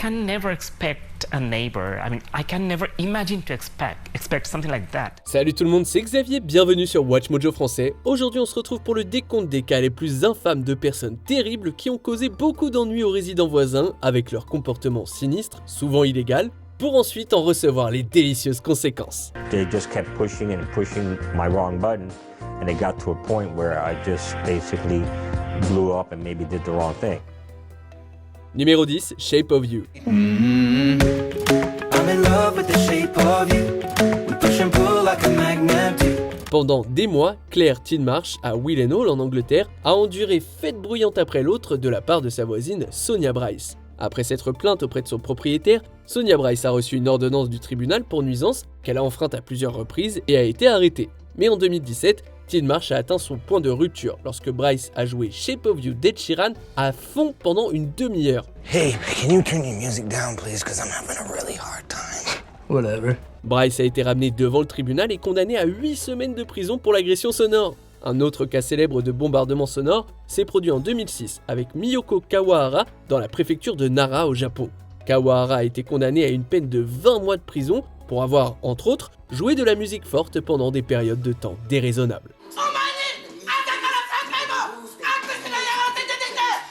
can never expect a neighbor. I mean, I can never imagine to expect something like that. Salut tout le monde, c'est Xavier, bienvenue sur Watch Mojo français. Aujourd'hui, on se retrouve pour le décompte des cas les plus infâmes de personnes terribles qui ont causé beaucoup d'ennuis aux résidents voisins avec leur comportement sinistre, souvent illégal, pour ensuite en recevoir les délicieuses conséquences. They just kept pushing my wrong button, and it got to a point where I just basically blew up and maybe did the wrong thing. Numéro 10, Shape of You. I'm in love with the shape of you. We push and pull like a magnet do. Pendant des mois, Claire Tidmarsh, à Will & Hall en Angleterre, a enduré fête bruyante après l'autre de la part de sa voisine Sonia Bryce. Après s'être plainte auprès de son propriétaire, Sonia Bryce a reçu une ordonnance du tribunal pour nuisance qu'elle a enfreinte à plusieurs reprises et a été arrêtée. Mais en 2017, Tidmarsh a atteint son point de rupture lorsque Bryce a joué Shape of You d'Ed Sheeran à fond pendant une demi-heure. Hey, can you turn your music down, please? Because I'm having a really hard time. Whatever. Bryce a été ramené devant le tribunal et condamné à 8 semaines de prison pour l'agression sonore. Un autre cas célèbre de bombardement sonore s'est produit en 2006 avec Miyoko Kawahara dans la préfecture de Nara au Japon. Kawahara a été condamné à une peine de 20 mois de prison pour avoir, entre autres, joué de la musique forte pendant des périodes de temps déraisonnables.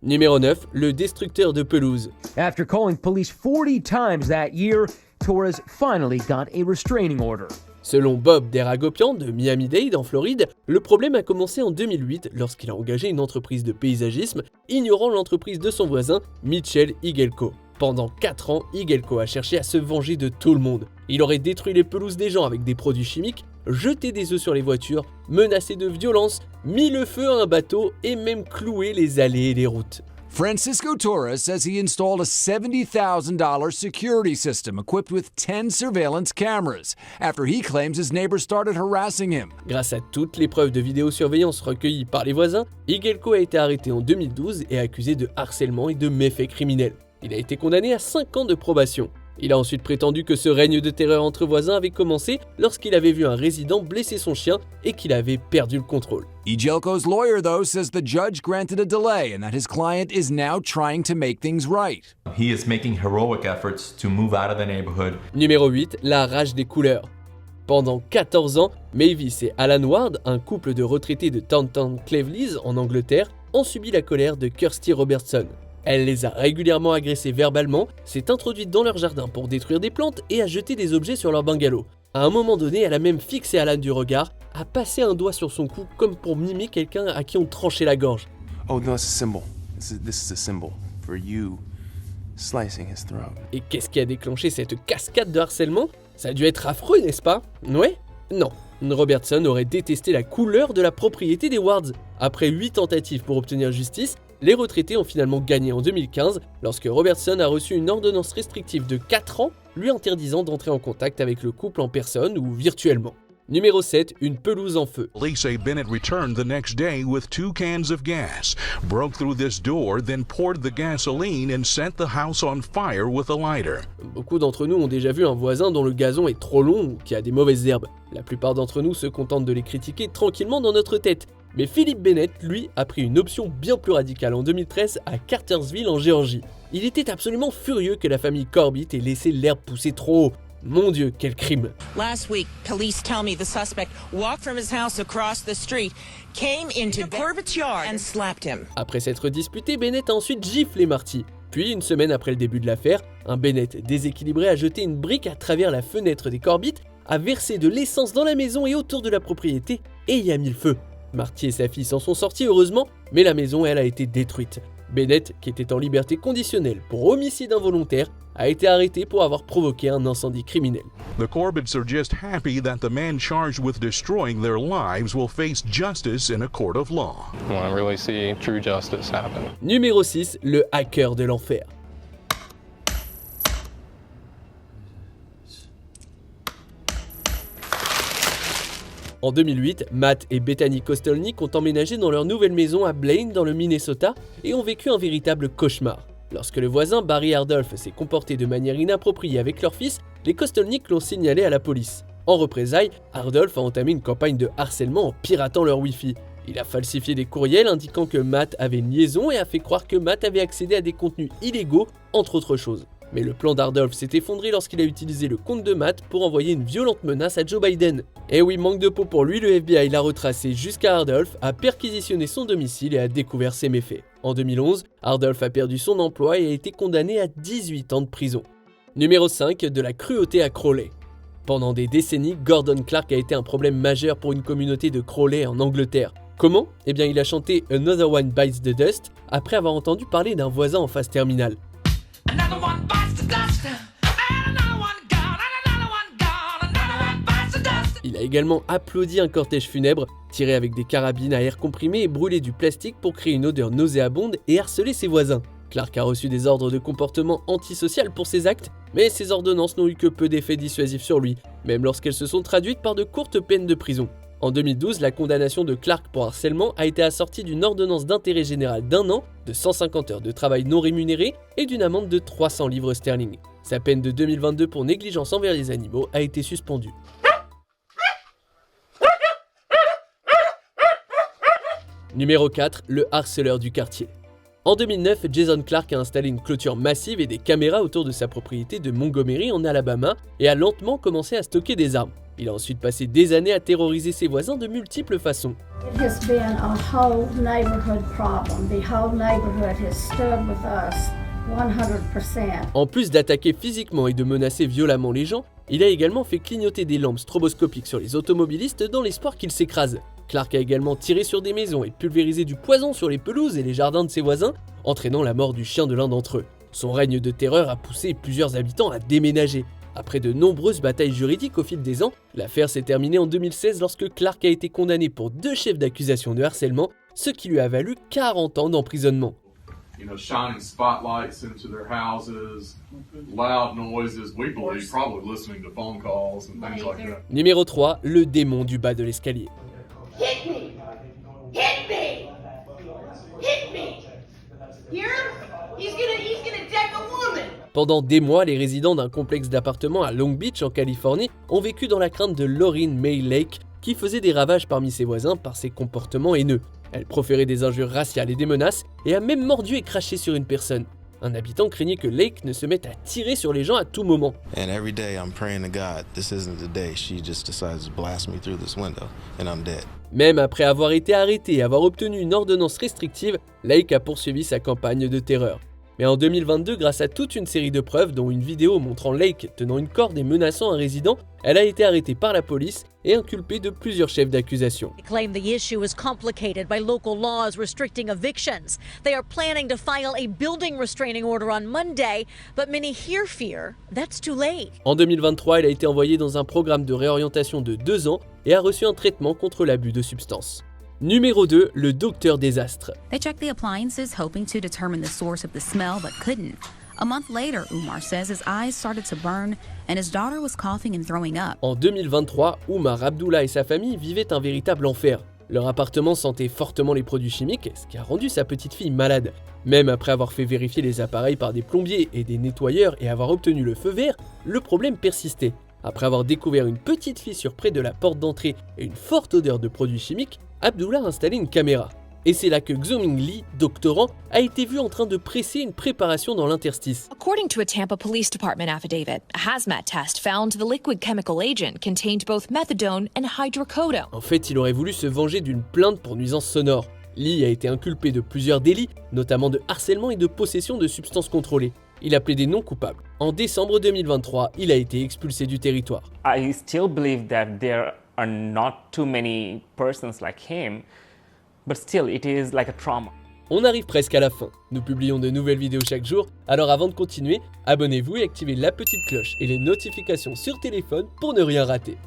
Numéro 9, le destructeur de pelouse. After calling police 40 times that year, Torres finally got a restraining order. Selon Bob Deragopian de Miami-Dade en Floride, le problème a commencé en 2008 lorsqu'il a engagé une entreprise de paysagisme, ignorant l'entreprise de son voisin Mitchell Igelko. Pendant 4 ans, Igelko a cherché à se venger de tout le monde. Il aurait détruit les pelouses des gens avec des produits chimiques, jeté des œufs sur les voitures, menacé de violence, mis le feu à un bateau et même cloué les allées et les routes. Francisco Torres says he installed a $70,000 security system equipped with 10 surveillance cameras after he claims his neighbors started harassing him. Grâce à toutes les preuves de vidéosurveillance recueillies par les voisins, Igelko a été arrêté en 2012 et accusé de harcèlement et de méfaits criminels. Il a été condamné à 5 ans de probation. Il a ensuite prétendu que ce règne de terreur entre voisins avait commencé lorsqu'il avait vu un résident blesser son chien et qu'il avait perdu le contrôle. Igelko's lawyer, though, says the judge granted a delay and that his client is now trying to make things right. He is making heroic efforts to move out of the neighborhood. Numéro 8, la rage des couleurs. Pendant 14 ans, Mavis et Alan Ward, un couple de retraités de Taunton Cleveleys en Angleterre, ont subi la colère de Kirsty Robertson. Elle les a régulièrement agressés verbalement, s'est introduite dans leur jardin pour détruire des plantes et a jeté des objets sur leur bungalow. À un moment donné, elle a même fixé Alan du regard, a passé un doigt sur son cou comme pour mimer quelqu'un à qui on tranchait la gorge. Oh no, it's a symbol. This is a symbol for you slicing his throat. Et qu'est-ce qui a déclenché cette cascade de harcèlement? Ça a dû être affreux, n'est-ce pas? Ouais? Non. Robertson aurait détesté la couleur de la propriété des Wards. Après 8 tentatives pour obtenir justice, les retraités ont finalement gagné en 2015 lorsque Robertson a reçu une ordonnance restrictive de 4 ans lui interdisant d'entrer en contact avec le couple en personne ou virtuellement. Numéro 7, une pelouse en feu. Police say Bennett returned the next day with 2 cans of gas, broke through this door, then poured the gasoline and set the house on fire with a lighter. Beaucoup d'entre nous ont déjà vu un voisin dont le gazon est trop long ou qui a des mauvaises herbes. La plupart d'entre nous se contentent de les critiquer tranquillement dans notre tête. Mais Philip Bennett, lui, a pris une option bien plus radicale en 2013 à Cartersville en Géorgie. Il était absolument furieux que la famille Corbett ait laissé l'herbe pousser trop haut. Mon Dieu, quel crime! Last week, police tell me the suspect walked from his house across the street, came into Corbett's yard and slapped him. Après s'être disputé, Bennett a ensuite giflé Marty. Puis, une semaine après le début de l'affaire, un Bennett déséquilibré a jeté une brique à travers la fenêtre des Corbett, a versé de l'essence dans la maison et autour de la propriété et y a mis le feu. Marty et sa fille s'en sont sortis heureusement, mais la maison, elle, a été détruite. Bennett, qui était en liberté conditionnelle pour homicide involontaire, a été arrêté pour avoir provoqué un incendie criminel. The Corbetts are just happy that the man charged with destroying their lives will face justice in a court of law. I want to really see true justice happen. Numéro 6, le hacker de l'enfer. En 2008, Matt et Bethany Kostelnik ont emménagé dans leur nouvelle maison à Blaine dans le Minnesota et ont vécu un véritable cauchemar. Lorsque le voisin Barry Ardolph s'est comporté de manière inappropriée avec leur fils, les Kostelnik l'ont signalé à la police. En représailles, Ardolph a entamé une campagne de harcèlement en piratant leur Wi-Fi. Il a falsifié des courriels indiquant que Matt avait une liaison et a fait croire que Matt avait accédé à des contenus illégaux, entre autres choses. Mais le plan d'Ardolph s'est effondré lorsqu'il a utilisé le compte de Matt pour envoyer une violente menace à Joe Biden. Et oui, manque de peau pour lui, le FBI l'a retracé jusqu'à Ardolph, a perquisitionné son domicile et a découvert ses méfaits. En 2011, Ardolph a perdu son emploi et a été condamné à 18 ans de prison. Numéro 5, de la cruauté à Crawley. Pendant des décennies, Gordon Clark a été un problème majeur pour une communauté de Crawley en Angleterre. Comment ? Eh bien, il a chanté Another One Bites the Dust après avoir entendu parler d'un voisin en phase terminale. Il a également applaudi un cortège funèbre, tiré avec des carabines à air comprimé et brûlé du plastique pour créer une odeur nauséabonde et harceler ses voisins. Clark a reçu des ordres de comportement antisocial pour ses actes, mais ces ordonnances n'ont eu que peu d'effets dissuasifs sur lui, même lorsqu'elles se sont traduites par de courtes peines de prison. En 2012, la condamnation de Clark pour harcèlement a été assortie d'une ordonnance d'intérêt général d'1 an, de 150 heures de travail non rémunéré et d'une amende de 300 livres sterling. Sa peine de 2022 pour négligence envers les animaux a été suspendue. Numéro 4, le harceleur du quartier. En 2009, Jason Clark a installé une clôture massive et des caméras autour de sa propriété de Montgomery en Alabama et a lentement commencé à stocker des armes. Il a ensuite passé des années à terroriser ses voisins de multiples façons. It has been a whole neighborhood problem. The whole neighborhood has stood with us 100%. En plus d'attaquer physiquement et de menacer violemment les gens, il a également fait clignoter des lampes stroboscopiques sur les automobilistes dans l'espoir qu'ils s'écrasent. Clark a également tiré sur des maisons et pulvérisé du poison sur les pelouses et les jardins de ses voisins, entraînant la mort du chien de l'un d'entre eux. Son règne de terreur a poussé plusieurs habitants à déménager. Après de nombreuses batailles juridiques au fil des ans, l'affaire s'est terminée en 2016 lorsque Clark a été condamné pour 2 chefs d'accusation de harcèlement, ce qui lui a valu 40 ans d'emprisonnement. Shining spotlights into their houses, loud noises, we believe probably listening to phone calls and things like that. Numéro 3, le démon du bas de l'escalier. Hit me! Hit me! Hit me! Here? He's gonna deck a woman! Pendant des mois, les résidents d'un complexe d'appartements à Long Beach en Californie ont vécu dans la crainte de Laureen May Lake, qui faisait des ravages parmi ses voisins par ses comportements haineux. Elle proférait des injures raciales et des menaces, et a même mordu et craché sur une personne. Un habitant craignait que Lake ne se mette à tirer sur les gens à tout moment. And every day I'm praying to God, this isn't the day she just decides to blast me through this window and I'm dead. Même après avoir été arrêté et avoir obtenu une ordonnance restrictive, Lake a poursuivi sa campagne de terreur. Mais en 2022, grâce à toute une série de preuves, dont une vidéo montrant Lake tenant une corde et menaçant un résident, elle a été arrêtée par la police et inculpée de plusieurs chefs d'accusation. They claim the issue is complicated by local laws restricting evictions. They are planning to file a building restraining order on Monday, but many here fear that's too late. En 2023, elle a été envoyée dans un programme de réorientation de 2 ans et a reçu un traitement contre l'abus de substances. Numéro 2, le docteur désastre. They checked the appliances hoping to determine the source of the smell but couldn't. A month later, Umar says his eyes started to burn and his daughter was coughing and throwing up. En 2023, Umar Abdullah et sa famille vivaient un véritable enfer. Leur appartement sentait fortement les produits chimiques, ce qui a rendu sa petite fille malade. Même après avoir fait vérifier les appareils par des plombiers et des nettoyeurs et avoir obtenu le feu vert, le problème persistait. Après avoir découvert une petite fissure près de la porte d'entrée et une forte odeur de produits chimiques, Abdullah a installé une caméra. Et c'est là que Xuming Lee, doctorant, a été vu en train de presser une préparation dans l'interstice. According to a Tampa Police Department affidavit, a hazmat test found the liquid chemical agent contained both methadone and hydrocodone. En fait, il aurait voulu se venger d'une plainte pour nuisance sonore. Lee a été inculpé de plusieurs délits, notamment de harcèlement et de possession de substances contrôlées. Il a plaidé non coupable. En décembre 2023, il a été expulsé du territoire. I still believe that there are not too many persons like him, but still it is like a trauma. On arrive presque à la fin. Nous publions de nouvelles vidéos chaque jour, alors avant de continuer, abonnez-vous et activez la petite cloche et les notifications sur téléphone pour ne rien rater.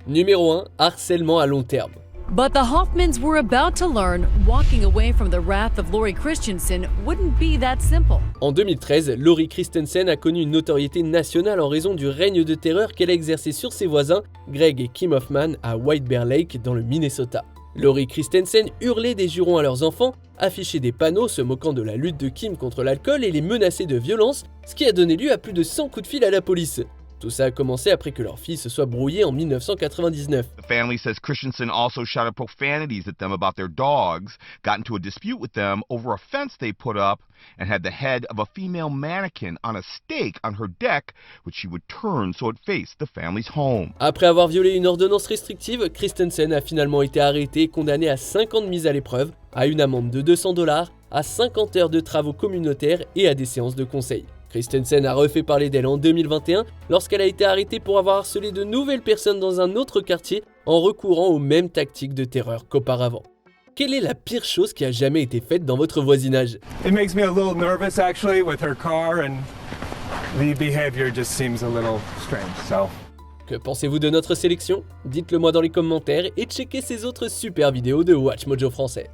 Numéro 1, harcèlement à long terme. But the Hoffmans were about to learn walking away from the wrath of Lori Christensen wouldn't be that simple. En 2013, Lori Christensen a connu une notoriété nationale en raison du règne de terreur qu'elle a exercé sur ses voisins, Greg et Kim Hoffman, à White Bear Lake dans le Minnesota. Lori Christensen hurlait des jurons à leurs enfants, affichait des panneaux se moquant de la lutte de Kim contre l'alcool et les menaçait de violence, ce qui a donné lieu à plus de 100 coups de fil à la police. Tout ça a commencé après que leur fille se soit brouillée en 1999. The family says Christensen also shouted profanities at them about their dogs, got into a dispute with them over a fence they put up, and had the head of a female mannequin on a stake on her deck, which she would turn so it faced the family's home. Après avoir violé une ordonnance restrictive, Christensen a finalement été arrêté et condamné à 5 ans de mise à l'épreuve, à une amende de $200, à 50 heures de travaux communautaires et à des séances de conseil. Christensen a refait parler d'elle en 2021 lorsqu'elle a été arrêtée pour avoir harcelé de nouvelles personnes dans un autre quartier en recourant aux mêmes tactiques de terreur qu'auparavant. Quelle est la pire chose qui a jamais été faite dans votre voisinage? It makes me a little nervous actually with her car, and the behavior just seems a little strange, so. Que pensez-vous de notre sélection? Dites-le moi dans les commentaires et checkez ces autres super vidéos de Watch Mojo français.